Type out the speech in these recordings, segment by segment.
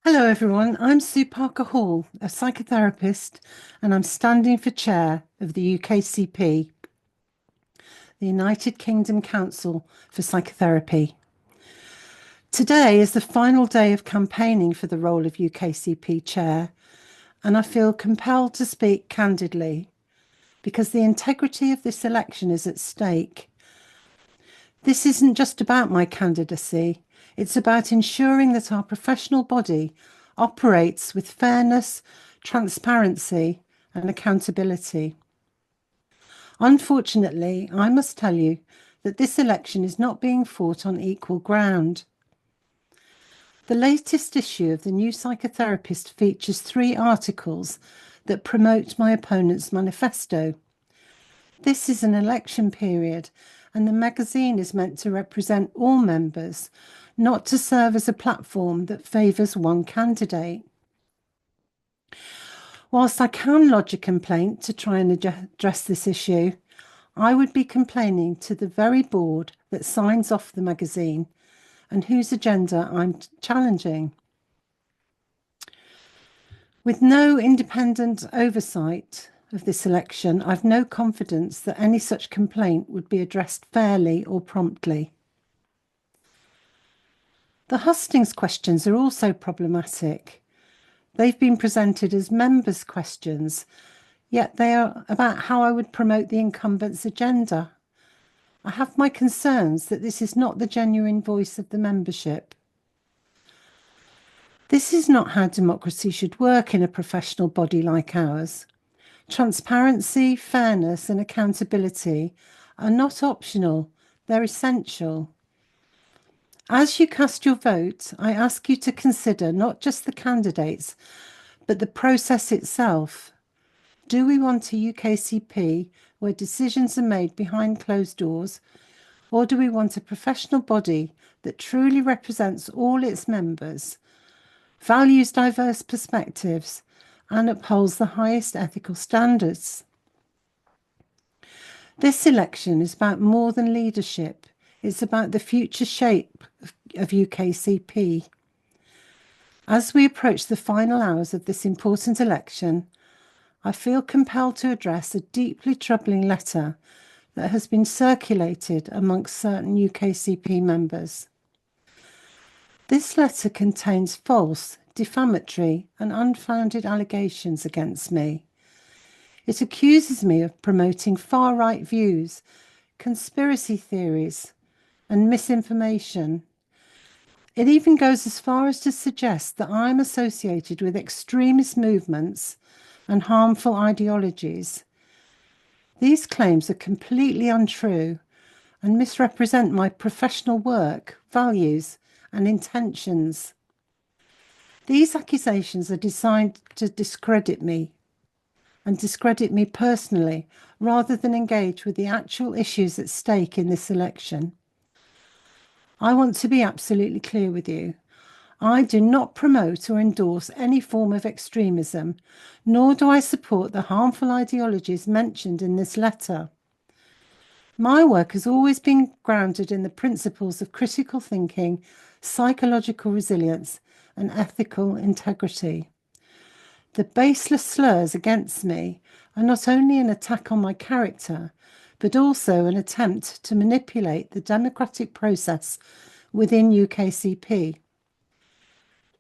Hello everyone, I'm Sue Parker Hall, a psychotherapist, and I'm standing for chair of the UKCP, the United Kingdom Council for Psychotherapy. Today is the final day of campaigning for the role of UKCP chair, and I feel compelled to speak candidly because the integrity of this election is at stake. This isn't just about my candidacy, it's about ensuring that our professional body operates with fairness, transparency, and accountability. Unfortunately, I must tell you that this election is not being fought on equal ground. The latest issue of the new Psychotherapist features 3 articles that promote my opponent's manifesto. This is an election period, and the magazine is meant to represent all members, not to serve as a platform that favours one candidate. Whilst I can lodge a complaint to try and address this issue, I would be complaining to the very board that signs off the magazine and whose agenda I'm challenging. With no independent oversight of this election, I've no confidence that any such complaint would be addressed fairly or promptly. The hustings questions are also problematic. They've been presented as members' questions, yet they are about how I would promote the incumbent's agenda. I have my concerns that this is not the genuine voice of the membership. This is not how democracy should work in a professional body like ours. Transparency, fairness, and accountability are not optional, they're essential. As you cast your vote, I ask you to consider not just the candidates, but the process itself. Do we want a UKCP where decisions are made behind closed doors, or do we want a professional body that truly represents all its members, values diverse perspectives, and upholds the highest ethical standards? This election is about more than leadership. It's about the future shape of UKCP. As we approach the final hours of this important election, I feel compelled to address a deeply troubling letter that has been circulated amongst certain UKCP members. This letter contains false, defamatory, and unfounded allegations against me. It accuses me of promoting far-right views, conspiracy theories, and misinformation. It even goes as far as to suggest that I'm associated with extremist movements and harmful ideologies. These claims are completely untrue and misrepresent my professional work, values, and intentions. These accusations are designed to discredit me and discredit me personally, rather than engage with the actual issues at stake in this election. I want to be absolutely clear with you. I do not promote or endorse any form of extremism, nor do I support the harmful ideologies mentioned in this letter. My work has always been grounded in the principles of critical thinking, psychological resilience, and ethical integrity. The baseless slurs against me are not only an attack on my character, but also an attempt to manipulate the democratic process within UKCP.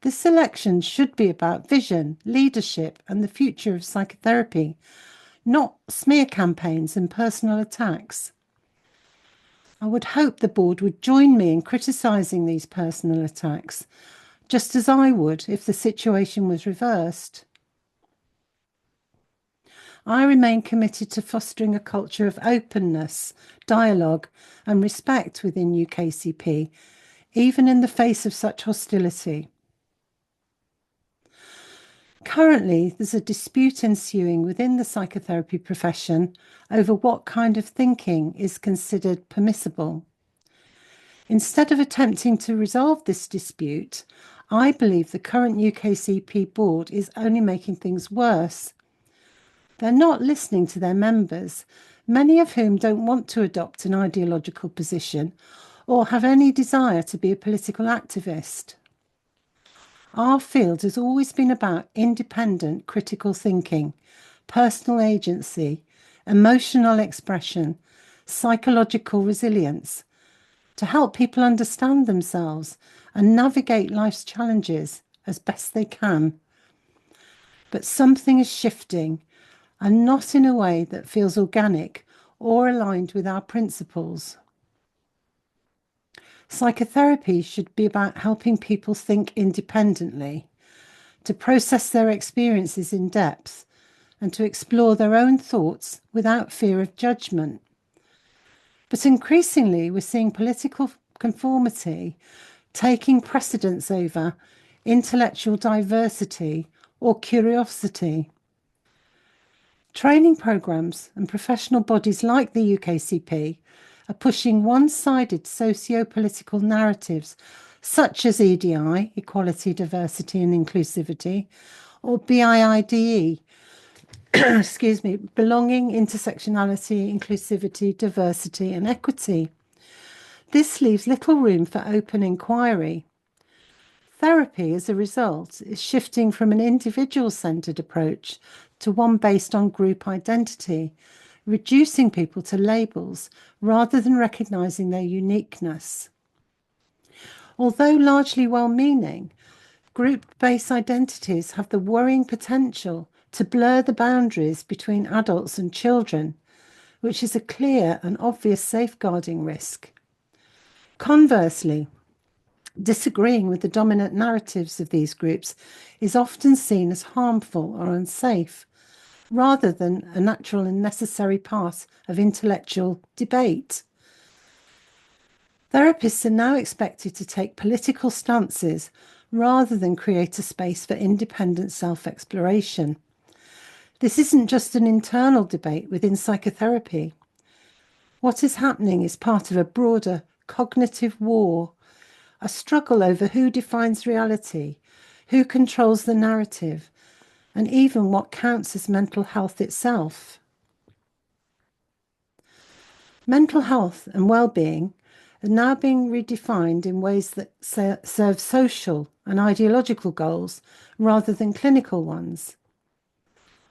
This election should be about vision, leadership, and the future of psychotherapy, not smear campaigns and personal attacks. I would hope the board would join me in criticising these personal attacks, just as I would if the situation was reversed. I remain committed to fostering a culture of openness, dialogue, and respect within UKCP, even in the face of such hostility. Currently, there's a dispute ensuing within the psychotherapy profession over what kind of thinking is considered permissible. Instead of attempting to resolve this dispute, I believe the current UKCP board is only making things worse. They're not listening to their members, many of whom don't want to adopt an ideological position or have any desire to be a political activist. Our field has always been about independent critical thinking, personal agency, emotional expression, psychological resilience, to help people understand themselves and navigate life's challenges as best they can. But something is shifting, and not in a way that feels organic or aligned with our principles. Psychotherapy should be about helping people think independently, to process their experiences in depth, and to explore their own thoughts without fear of judgment. But increasingly, we're seeing political conformity taking precedence over intellectual diversity or curiosity. Training programs and professional bodies like the UKCP are pushing one-sided socio-political narratives such as EDI, equality, diversity and inclusivity, or BIIDE, excuse me, belonging, intersectionality, inclusivity, diversity and equity. This leaves little room for open inquiry. Therapy, as a result, is shifting from an individual-centred approach to one based on group identity, reducing people to labels rather than recognising their uniqueness. Although largely well-meaning, group-based identities have the worrying potential to blur the boundaries between adults and children, which is a clear and obvious safeguarding risk. Conversely, disagreeing with the dominant narratives of these groups is often seen as harmful or unsafe, rather than a natural and necessary part of intellectual debate. Therapists are now expected to take political stances rather than create a space for independent self-exploration. This isn't just an internal debate within psychotherapy. What is happening is part of a broader cognitive war, a struggle over who defines reality, who controls the narrative, and even what counts as mental health itself. Mental health and well-being are now being redefined in ways that serve social and ideological goals rather than clinical ones.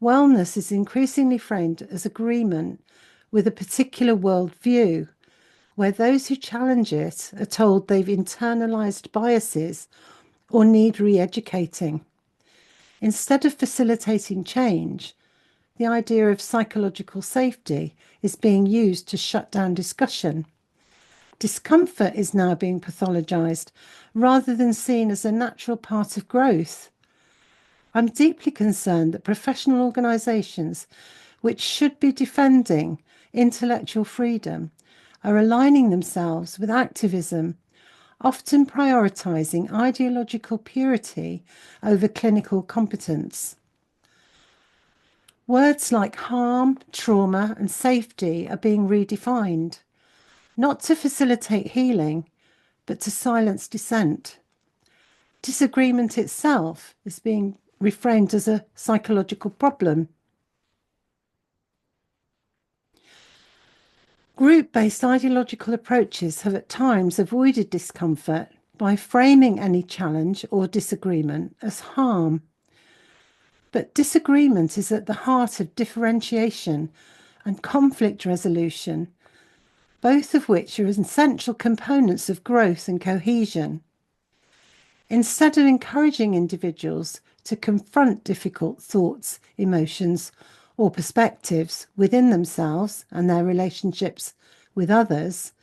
Wellness is increasingly framed as agreement with a particular worldview, where those who challenge it are told they've internalized biases or need re-educating. Instead of facilitating change, the idea of psychological safety is being used to shut down discussion. Discomfort is now being pathologized rather than seen as a natural part of growth. I'm deeply concerned that professional organizations, which should be defending intellectual freedom, are aligning themselves with activism, often prioritizing ideological purity over clinical competence. Words like harm, trauma, and safety are being redefined, not to facilitate healing, but to silence dissent. Disagreement itself is being reframed as a psychological problem. Group-based ideological approaches have at times avoided discomfort by framing any challenge or disagreement as harm. But disagreement is at the heart of differentiation and conflict resolution, both of which are essential components of growth and cohesion. Instead of encouraging individuals to confront difficult thoughts, emotions, or perspectives within themselves and their relationships with others,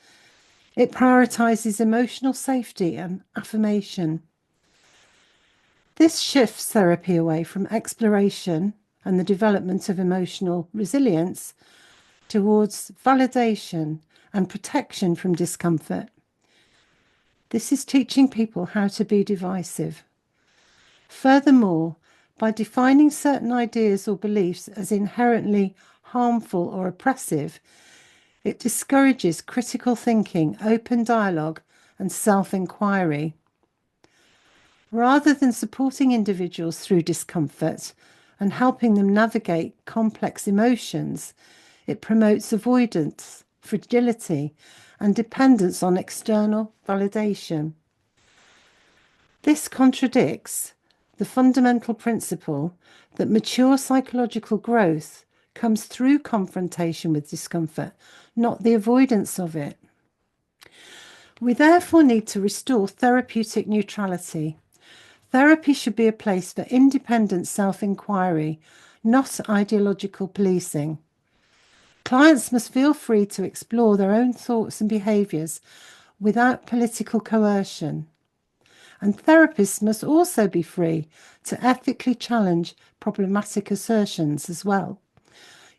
it prioritizes emotional safety and affirmation. This shifts therapy away from exploration and the development of emotional resilience towards validation and protection from discomfort. This is teaching people how to be divisive. Furthermore, by defining certain ideas or beliefs as inherently harmful or oppressive, it discourages critical thinking, open dialogue, and self-inquiry. Rather than supporting individuals through discomfort and helping them navigate complex emotions, it promotes avoidance, fragility, and dependence on external validation. This contradicts the fundamental principle that mature psychological growth comes through confrontation with discomfort, not the avoidance of it. We therefore need to restore therapeutic neutrality. Therapy should be a place for independent self-inquiry, not ideological policing. Clients must feel free to explore their own thoughts and behaviours without political coercion. And therapists must also be free to ethically challenge problematic assertions as well,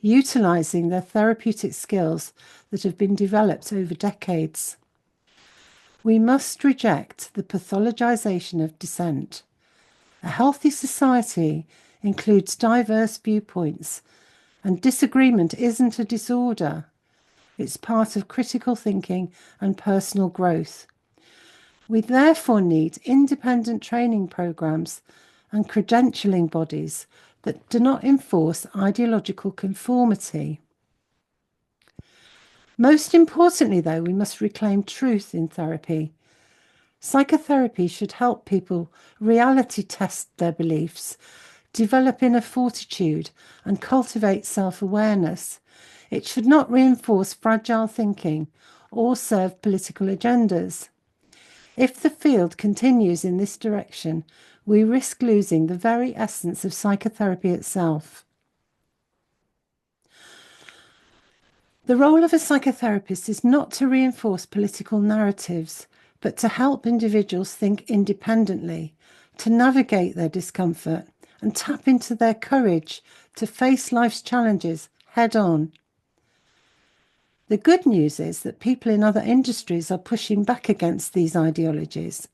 utilising their therapeutic skills that have been developed over decades. We must reject the pathologisation of dissent. A healthy society includes diverse viewpoints, and disagreement isn't a disorder. It's part of critical thinking and personal growth. We therefore need independent training programs and credentialing bodies that do not enforce ideological conformity. Most importantly, though, we must reclaim truth in therapy. Psychotherapy should help people reality test their beliefs, develop inner fortitude, and cultivate self-awareness. It should not reinforce fragile thinking or serve political agendas. If the field continues in this direction, we risk losing the very essence of psychotherapy itself. The role of a psychotherapist is not to reinforce political narratives, but to help individuals think independently, to navigate their discomfort, and tap into their courage to face life's challenges head on. The good news is that people in other industries are pushing back against these ideologies.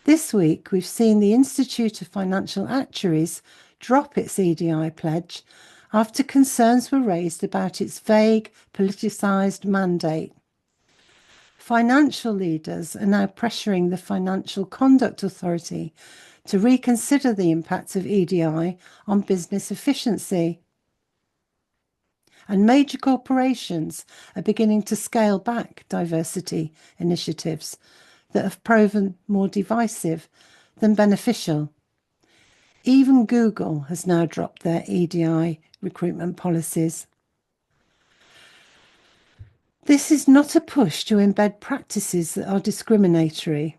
This week, we've seen the Institute of Financial Actuaries drop its EDI pledge after concerns were raised about its vague, politicised mandate. Financial leaders are now pressuring the Financial Conduct Authority to reconsider the impact of EDI on business efficiency. And major corporations are beginning to scale back diversity initiatives that have proven more divisive than beneficial. Even Google has now dropped their EDI recruitment policies. This is not a push to embed practices that are discriminatory.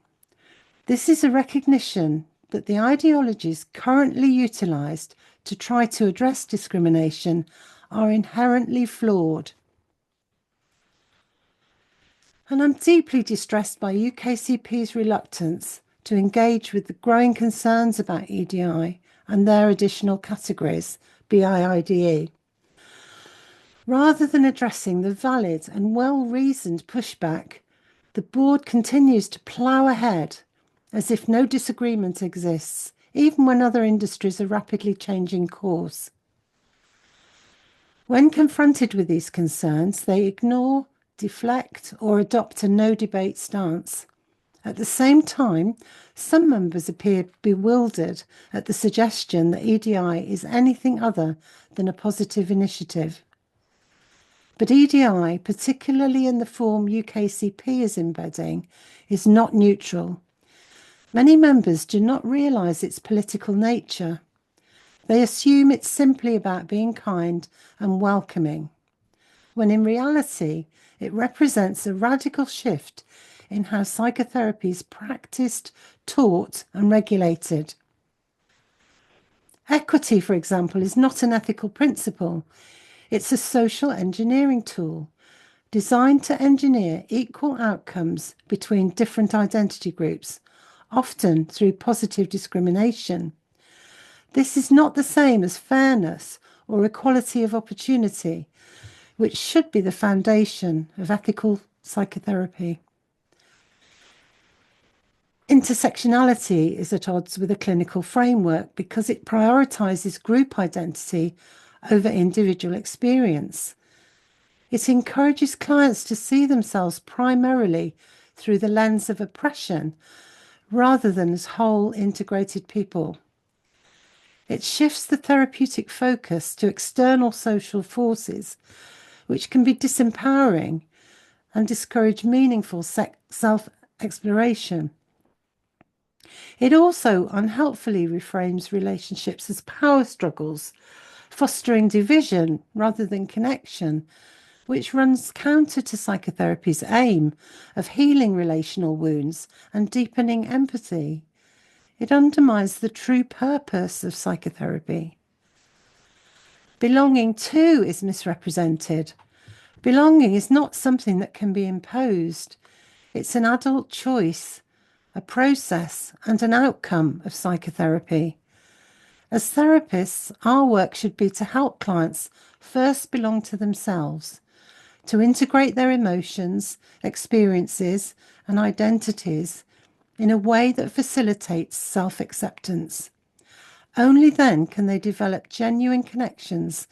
This is a recognition that the ideologies currently utilised to try to address discrimination are inherently flawed. And I'm deeply distressed by UKCP's reluctance to engage with the growing concerns about EDI and their additional categories, BIIDE. Rather than addressing the valid and well-reasoned pushback, the board continues to plough ahead as if no disagreement exists, even when other industries are rapidly changing course. When confronted with these concerns, they ignore, deflect, or adopt a no-debate stance. At the same time, some members appear bewildered at the suggestion that EDI is anything other than a positive initiative. But EDI, particularly in the form UKCP is embedding, is not neutral. Many members do not realise its political nature. They assume it's simply about being kind and welcoming, when in reality it represents a radical shift in how psychotherapy is practiced, taught and regulated. Equity, for example, is not an ethical principle. It's a social engineering tool designed to engineer equal outcomes between different identity groups, often through positive discrimination. This is not the same as fairness or equality of opportunity, which should be the foundation of ethical psychotherapy. Intersectionality is at odds with a clinical framework because it prioritises group identity over individual experience. It encourages clients to see themselves primarily through the lens of oppression rather than as whole integrated people. It shifts the therapeutic focus to external social forces, which can be disempowering and discourage meaningful self-exploration. It also unhelpfully reframes relationships as power struggles, fostering division rather than connection, which runs counter to psychotherapy's aim of healing relational wounds and deepening empathy. It undermines the true purpose of psychotherapy. Belonging too is misrepresented. Belonging is not something that can be imposed. It's an adult choice, a process, and an outcome of psychotherapy. As therapists, our work should be to help clients first belong to themselves, to integrate their emotions, experiences, and identities in a way that facilitates self-acceptance. Only then can they develop genuine connections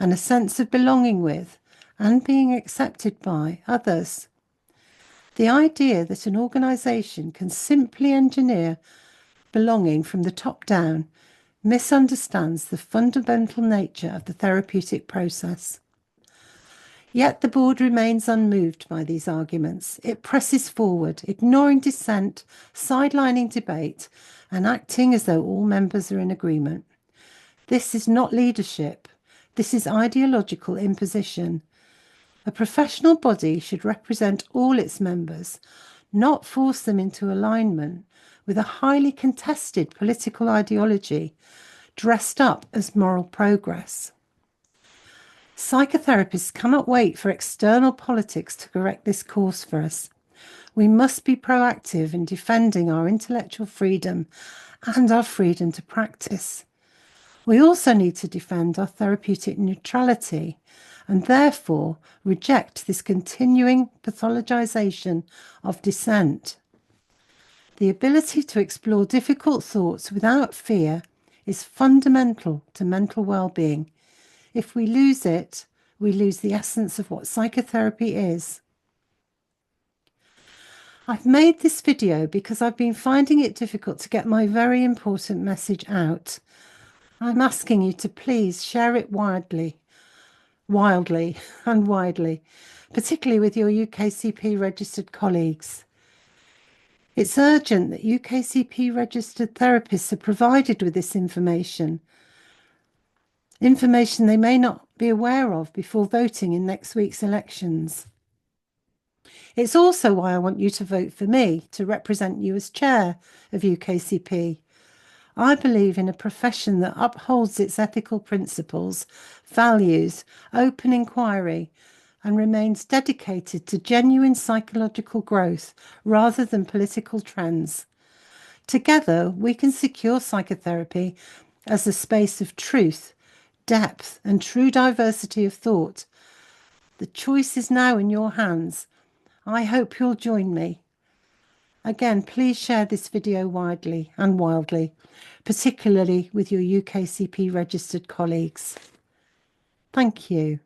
and a sense of belonging with and being accepted by others. The idea that an organisation can simply engineer belonging from the top down misunderstands the fundamental nature of the therapeutic process. Yet the board remains unmoved by these arguments. It presses forward, ignoring dissent, sidelining debate, and acting as though all members are in agreement. This is not leadership. This is ideological imposition. A professional body should represent all its members, not force them into alignment with a highly contested political ideology dressed up as moral progress. Psychotherapists cannot wait for external politics to correct this course for us. We must be proactive in defending our intellectual freedom and our freedom to practice. We also need to defend our therapeutic neutrality and therefore reject this continuing pathologization of dissent. The ability to explore difficult thoughts without fear is fundamental to mental well-being. If we lose it, we lose the essence of what psychotherapy is. I've made this video because I've been finding it difficult to get my very important message out. I'm asking you to please share it wildly, particularly with your UKCP registered colleagues. It's urgent that UKCP registered therapists are provided with this information they may not be aware of before voting in next week's elections. It's also why I want you to vote for me to represent you as chair of UKCP. I believe in a profession that upholds its ethical principles, values open inquiry, and remains dedicated to genuine psychological growth rather than political trends. Together, we can secure psychotherapy as a space of truth, depth, and true diversity of thought. The choice is now in your hands. I hope you'll join me. Again, please share this video widely and wildly, particularly with your UKCP registered colleagues. Thank you.